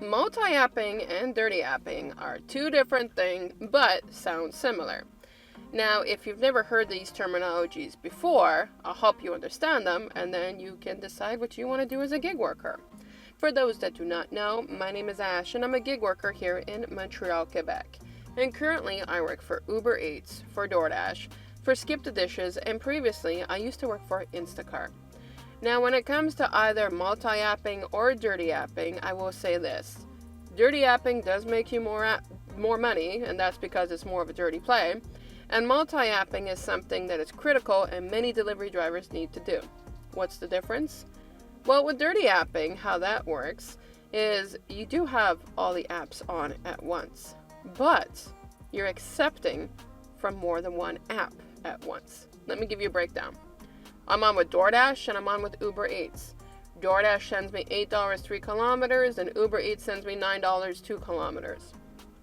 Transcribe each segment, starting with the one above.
Multi-apping and dirty apping are two different things, but sound similar. Now, if you've never heard these terminologies before, I'll help you understand them, and then you can decide what you want to do as a gig worker. For those that do not know, my name is Ash, and I'm a gig worker here in Montreal, Quebec. And currently, I work for Uber Eats, for DoorDash, for Skip the Dishes, and previously, I used to work for Instacart. Now, when it comes to either multi-apping or dirty apping, I will say this. Dirty apping does make you more money, and that's because it's more of a dirty play. And multi-apping is something that is critical and many delivery drivers need to do. What's the difference? Well, with dirty apping, how that works is you do have all the apps on at once, but you're accepting from more than one app at once. Let me give you a breakdown. I'm on with DoorDash and I'm on with Uber Eats. DoorDash sends me $8 3 kilometers and Uber Eats sends me $9 2 kilometers.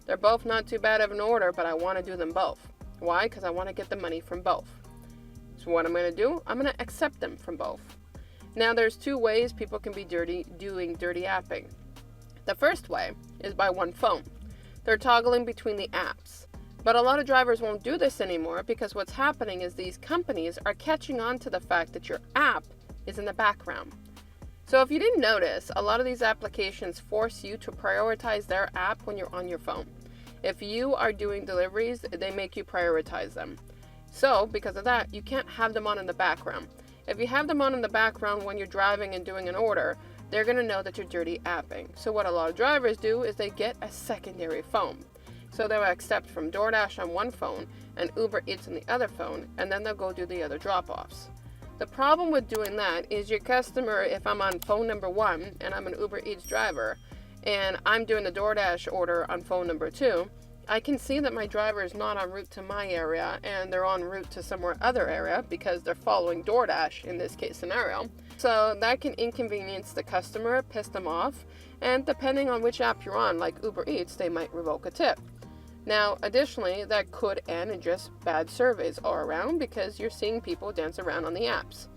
They're both not too bad of an order, but I want to do them both. Why? Because I want to get the money from both. So what I'm going to do, I'm going to accept them from both. Now there's two ways people can be doing dirty apping. The first way is by one phone. They're toggling between the apps. But a lot of drivers won't do this anymore because what's happening is these companies are catching on to the fact that your app is in the background. So if you didn't notice, a lot of these applications force you to prioritize their app when you're on your phone. If you are doing deliveries, they make you prioritize them. So because of that, you can't have them on in the background. If you have them on in the background when you're driving and doing an order, they're going to know that you're dirty apping. So what a lot of drivers do is they get a secondary phone. So they'll accept from DoorDash on one phone and Uber Eats on the other phone, and then they'll go do the other drop-offs. The problem with doing that is your customer, if I'm on phone number 1 and I'm an Uber Eats driver, and I'm doing the DoorDash order on phone number 2, I can see that my driver is not en route to my area and they're en route to somewhere other area because they're following DoorDash in this case scenario. So that can inconvenience the customer, piss them off, and depending on which app you're on, like Uber Eats, they might revoke a tip. Now, additionally, that could end in just bad surveys all around because you're seeing people dance around on the apps.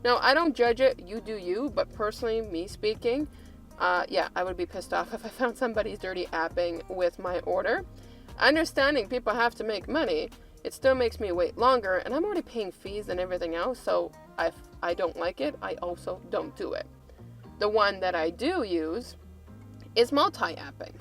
Now, I don't judge it, you do you, but personally, me speaking, I would be pissed off if I found somebody's dirty apping with my order. Understanding people have to make money, it still makes me wait longer, and I'm already paying fees and everything else, so if I don't like it, I also don't do it. The one that I do use is multi-apping.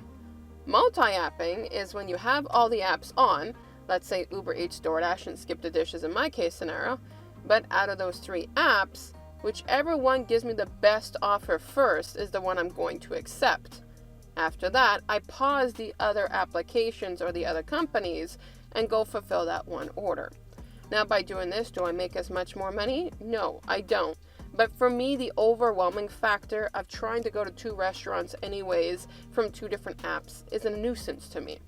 Multi-apping is when you have all the apps on, let's say Uber Eats, DoorDash, and Skip the Dishes in my case scenario, but out of those 3 apps, whichever one gives me the best offer first is the one I'm going to accept. After that, I pause the other applications or the other companies and go fulfill that one order. Now, by doing this, do I make as much more money? No, I don't. But for me, the overwhelming factor of trying to go to 2 restaurants anyways from 2 different apps is a nuisance to me.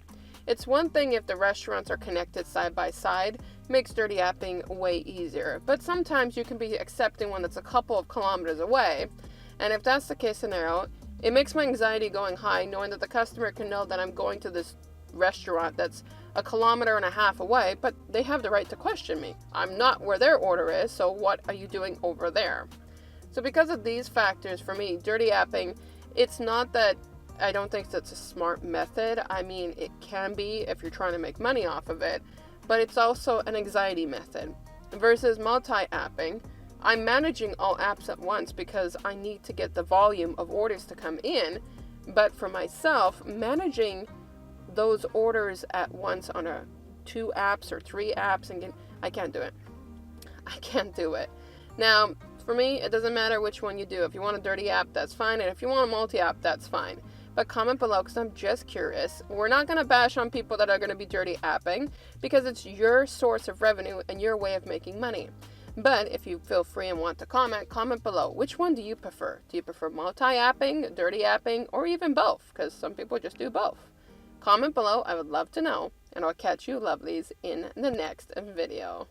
It's one thing if the restaurants are connected side by side, makes dirty apping way easier. But sometimes you can be accepting one that's a couple of kilometers away. And if that's the case scenario, it makes my anxiety going high knowing that the customer can know that I'm going to this restaurant that's 1.5 kilometers away, but they have the right to question me. I'm not where their order is, so what are you doing over there? So because of these factors, for me, dirty apping, it's not that I don't think that's a smart method. I mean, it can be if you're trying to make money off of it, but it's also an anxiety method. Versus multi-apping, I'm managing all apps at once because I need to get the volume of orders to come in, but for myself, managing those orders at once on 2 apps or 3 apps, and I can't do it. I can't do it. Now, for me, it doesn't matter which one you do. If you want a dirty app, that's fine, and if you want a multi-app, that's fine. But comment below because I'm just curious. We're not going to bash on people that are going to be dirty apping because it's your source of revenue and your way of making money. But if you feel free and want to comment below. Which one do you prefer? Do you prefer multi-apping, dirty apping, or even both? Because some people just do both. Comment below, I would love to know, and I'll catch you lovelies in the next video.